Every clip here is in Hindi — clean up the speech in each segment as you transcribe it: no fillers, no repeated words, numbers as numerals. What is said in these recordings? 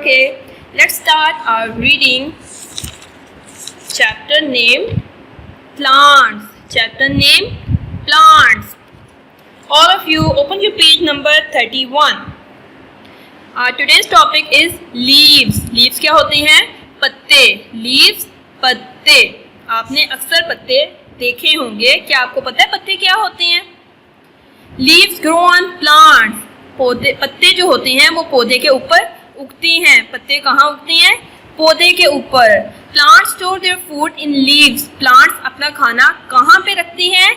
Okay, let's start our reading. Chapter name plants. Chapter name plants. All of you open your page number 31. Today's topic is leaves. Leaves क्या होते हैं? पत्ते. Leaves पत्ते. आपने अक्सर पत्ते देखे होंगे. क्या आपको पता है पत्ते क्या होते हैं? Leaves grow on plants. पौधे पत्ते जो होते हैं वो पौधे के ऊपर उगते हैं. पत्ते कहाँ उगते हैं? पौधे के ऊपर. Plants store their food in leaves. Plants अपना खाना कहाँ पे रखते हैं?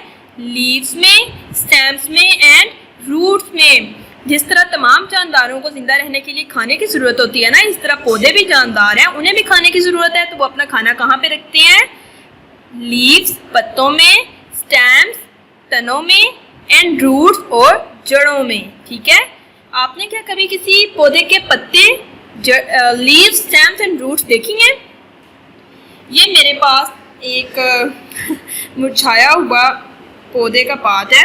Leaves में, stems में and roots में. जिस तरह तमाम जानदारों को जिंदा रहने के लिए खाने की ज़रूरत होती है ना, इस तरह पौधे भी जानदार हैं, उन्हें भी खाने की ज़रूरत है, तो वो अपना खाना कहाँ पे रखते हैं? लीव्स पत्तों में, स्टेम्स तनों में एंड रूट्स और जड़ों में. ठीक है, आपने क्या कभी किसी पौधे के पत्ते, लीव्स, स्टेम्स एंड रूट्स देखी हैं? ये मेरे पास एक मुरझाया हुआ पौधे का पार्ट है.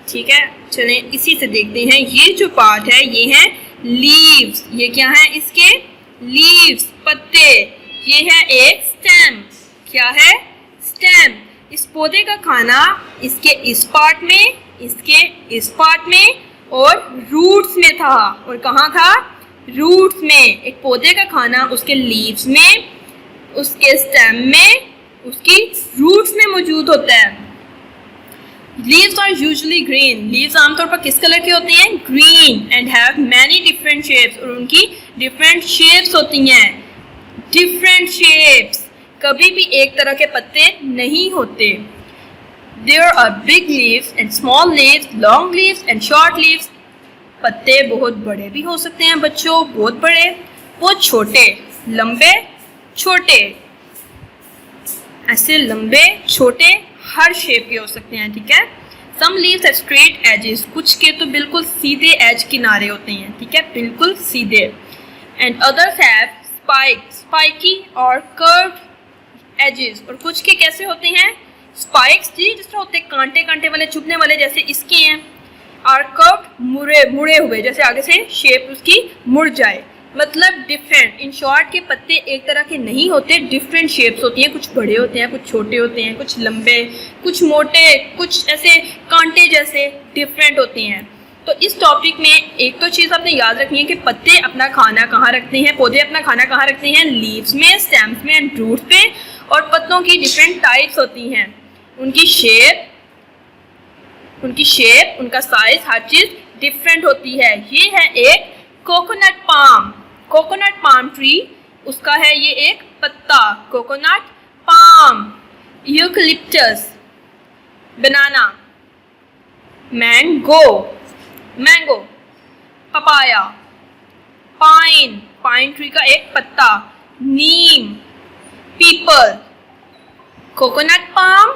ठीक है, चलें इसी से देखते हैं. ये जो पार्ट है ये है लीव्स. ये क्या है? इसके लीव्स पत्ते. ये है एक स्टेम. क्या है? स्टेम. इस पौधे का खाना इसके इस पार्ट में, इसके इस पार्ट में और रूट्स में था. और कहाँ था? रूट्स में. एक पौधे का खाना उसके लीव्स में, उसके स्टेम में, उसकी रूट्स में मौजूद होता है. Leaves are usually green. Leaves आमतौर पर किस कलर के होते हैं? Green and have many different shapes. और उनकी different shapes होती हैं. Different shapes. कभी भी एक तरह के पत्ते नहीं होते. There are big leaves and small leaves, long leaves and short leaves. पत्ते बहुत बड़े भी हो सकते हैं बच्चों, बहुत बड़े, बहुत छोटे, लंबे, छोटे. ऐसे लंबे, छोटे हर शेप के हो सकते हैं. ठीक है. Some leaves have straight edges. कुछ के तो बिल्कुल सीधे एज किनारे होते हैं. ठीक है, बिल्कुल सीधे. And others have spikes, spiky और curved edges. और कुछ के कैसे होते हैं? Spikes जी जिस तरह होते हैं कांटे कांटे वाले, चुभने वाले, जैसे इसके हैं. और curved मुड़े हुए, जैसे आगे से शेप उसकी मुड़ जाए. मतलब डिफरेंट. इन शॉर्ट के पत्ते एक तरह के नहीं होते, डिफरेंट शेप्स होती हैं. कुछ बड़े होते हैं, कुछ छोटे होते हैं, कुछ लंबे, कुछ मोटे, कुछ ऐसे कांटे जैसे डिफरेंट होती हैं. तो इस टॉपिक में एक तो चीज़ आपने याद रखनी है कि पत्ते अपना खाना कहाँ रखते हैं, पौधे अपना खाना कहाँ रखते हैं? लीव्स में, स्टेम्स में एंड रूट्स पे. और पत्तों की डिफरेंट टाइप्स होती हैं. उनकी शेप, उनका साइज, हर चीज़ डिफरेंट होती है. ये है एक coconut palm. Coconut palm tree, उसका है ये एक पत्ता, coconut palm. Eucalyptus, banana. Mango, papaya. Pine tree का एक पत्ता. Neem, peepal. Coconut palm,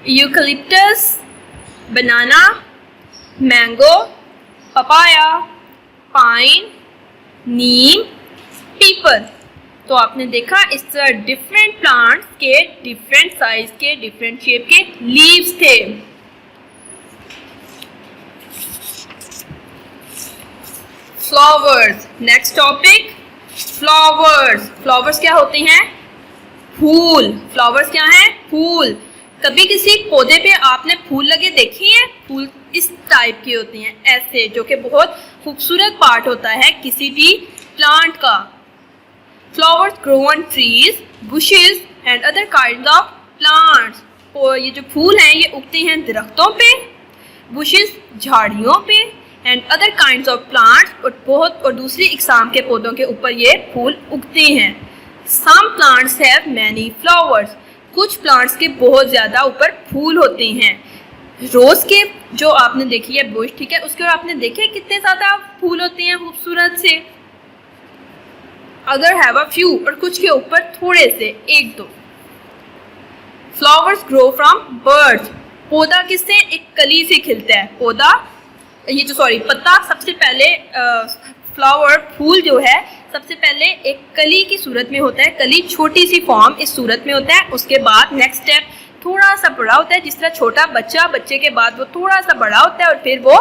eucalyptus, banana, mango, papaya, pine, neem, peepal. तो आपने देखा इस तरह डिफरेंट प्लांट्स के डिफरेंट साइज के, डिफरेंट शेप के लीव्स थे. Flowers. Next topic, flowers. Flowers क्या होते हैं? फूल. फ्लावर्स क्या हैं? फूल. कभी किसी पौधे पे आपने फूल लगे देखे हैं? फूल इस टाइप के होते हैं, ऐसे, जो कि बहुत खूबसूरत पार्ट होता है किसी भी प्लांट का. Flowers grow on trees, bushes and other kind of plants. और ये जो फूल हैं ये उगते हैं दरख्तों पे, बुशेस झाड़ियों पे and other kinds of plants, और दूसरी इकसाम के पौधों के ऊपर ये फूल उगते हैं. Some plants have many flowers. कुछ प्लांट्स के बहुत ज़्यादा ऊपर फूल होते हैं. रोज़ के जो आपने देखी है बुश, ठीक है, उसके ऊपर आपने देखे कितने ज़्यादा फूल होते हैं खूबसूरत से. Other have a few. और कुछ के ऊपर थोड़े से, एक दो. Flowers grow from birds. पौधा किससे? एक कली से खिलता है. पत्ता सबसे पहले, फ्लावर, फूल जो है सबसे पहले एक कली की सूरत में होता है. कली छोटी सी फॉर्म इस सूरत में होता है. उसके बाद नेक्स्ट स्टेप थोड़ा सा बड़ा होता है, जिस तरह छोटा बच्चा, बच्चे के बाद वो थोड़ा सा बड़ा होता है और फिर वो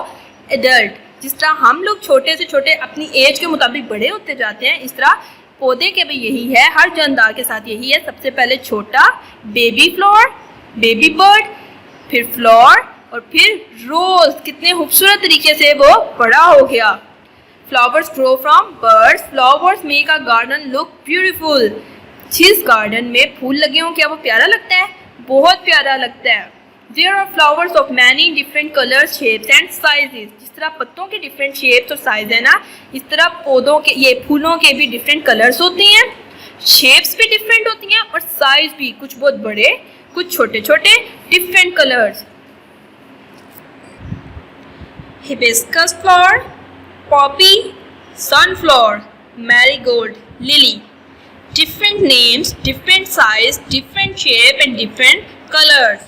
एडल्ट जिस तरह हम लोग छोटे से छोटे अपनी एज के मुताबिक बड़े होते जाते हैं, इस तरह पौधे के भी यही है, हर जानदार के साथ यही है। सबसे पहले छोटा बेबी फ्लावर, बेबी बर्ड, फिर फ्लावर और फिर रोज। कितने खूबसूरत तरीके से वो बड़ा हो गया। Flowers grow from birds, flowers make a garden look beautiful. जिस गार्डन में फूल लगे हों क्या वो प्यारा लगता है? बहुत प्यारा लगता है। There are flowers of many different colors, shapes and sizes. जिस तरह पत्तों के डिफरेंट शेप्स और साइज है ना, इस तरह पौधों के, ये फूलों के भी डिफरेंट कलर्स होते हैं, शेप्स भी डिफरेंट होती हैं और साइज भी, कुछ बहुत बड़े कुछ छोटे छोटे, different colours. Hibiscus flower, Poppy, sunflower, marigold, lily. Different names, different size, different shape and different colors.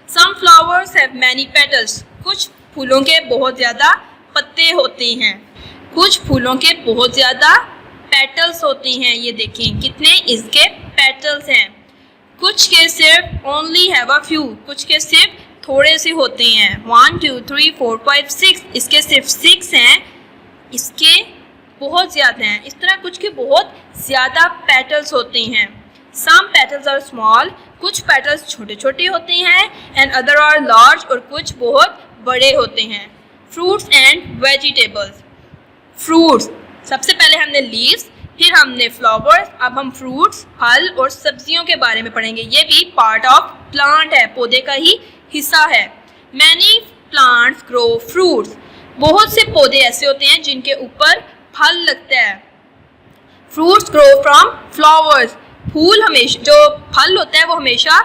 Some flowers have many petals. कुछ फूलों के बहुत ज़्यादा पत्ते होते हैं, कुछ फूलों के बहुत ज़्यादा पेटल्स होते हैं। ये देखें कितने इसके पेटल्स हैं। कुछ के सिर्फ only have a few, कुछ के सिर्फ थोड़े से होते हैं। 1 2 3 4 5 6, इसके सिर्फ 6 हैं, इसके बहुत ज़्यादा हैं। इस तरह कुछ के बहुत ज़्यादा पेटल्स होते हैं। Some petals are small, कुछ पेटल्स छोटे छोटे होते हैं, एंड अदर आर लार्ज, और कुछ बहुत बड़े होते हैं। Fruits and vegetables. फ्रूट्स, सबसे पहले हमने लीव्स, फिर हमने फ्लावर्स, अब हम फ्रूट्स, फल और सब्जियों के बारे में पढ़ेंगे। ये भी पार्ट ऑफ प्लांट है, पौधे का ही हिस्सा है। मैनी प्लांट्स ग्रो फ्रूट्स, बहुत से पौधे ऐसे होते हैं जिनके ऊपर फल लगता है। फ्रूट्स ग्रो फ्रॉम फ्लावर्स, फूल हमेशा, जो फल होता है वो हमेशा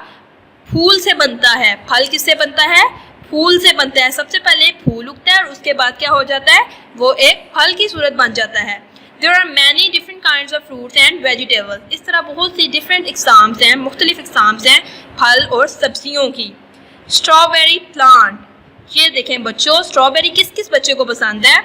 फूल से बनता है। फल किससे बनता है? फूल से बनता है। सबसे पहले फूल उगता है और उसके बाद क्या हो जाता है? वो एक फल की सूरत बन जाता है। There are many different kinds of fruits and vegetables. इस तरह बहुत सी डिफरेंट इकसाम्स हैं, मुख्तलिफ इकसाम्स हैं फल और सब्जियों की। स्ट्रॉबेरी प्लांट, ये देखें बच्चों, स्ट्रॉबेरी किस किस बच्चे को पसंद है?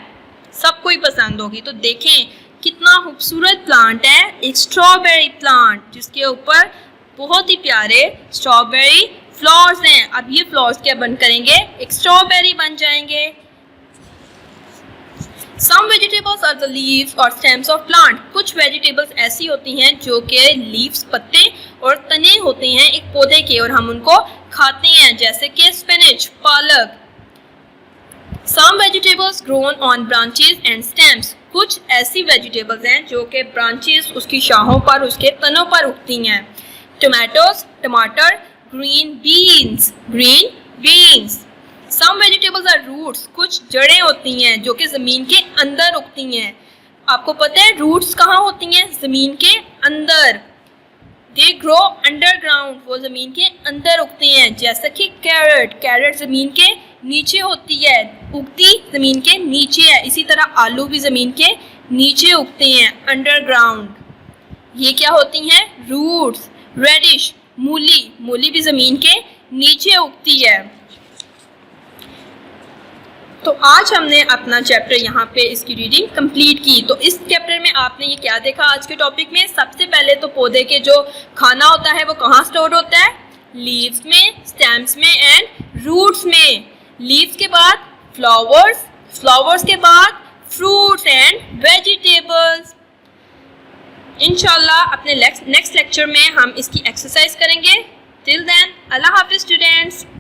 सबको ही पसंद होगी। तो देखें कितना खूबसूरत प्लांट है एक स्ट्रॉबेरी प्लांट, जिसके ऊपर बहुत ही प्यारे स्ट्रॉबेरी फ्लावर्स हैं। अब ये फ्लावर्स क्या बन करेंगे? एक स्ट्रॉबेरी बन जाएंगे। Some vegetables are the leaves or stems of plant. कुछ वेजिटेबल्स ऐसी होती हैं जो कि लीव्स, पत्ते और तने होते हैं एक पौधे के, और हम उनको खाते हैं, जैसे कि स्पिनच, पालक। Some vegetables grown on branches and stems. कुछ ऐसी वेजिटेबल्स हैं जो कि ब्रांचेस, उसकी शाखों पर, उसके तनों पर उगती हैं। टोमेटोज, टमाटर, green beans, green beans. Some vegetables are roots. कुछ जड़ें होती हैं जो कि ज़मीन के अंदर उगती हैं। आपको पता है रूट्स कहाँ होती हैं? ज़मीन के अंदर। They grow underground. वो ज़मीन के अंदर उगते हैं, जैसा कि कैरेट, कैरेट ज़मीन के नीचे होती है, उगती ज़मीन के नीचे है। इसी तरह आलू भी ज़मीन के नीचे उगते हैं, अंडरग्राउंड। ये क्या होती हैं? रूट्स। रेडिश, मूली, मूली भी ज़मीन के नीचे उगती है। तो आज हमने अपना चैप्टर यहाँ पे इसकी रीडिंग कंप्लीट की। तो इस चैप्टर में आपने ये क्या देखा आज के टॉपिक में? सबसे पहले तो पौधे के जो खाना होता है वो कहाँ स्टोर होता है? लीव्स में, स्टेम्स में एंड रूट्स में। लीव्स के बाद फ्लावर्स, फ्लावर्स के बाद फ्रूट्स एंड वेजिटेबल्स। इंशाल्लाह अपने नेक्स्ट लेक्चर में हम इसकी एक्सरसाइज करेंगे। टिल देन, अल्लाह हाफिज़ स्टूडेंट्स।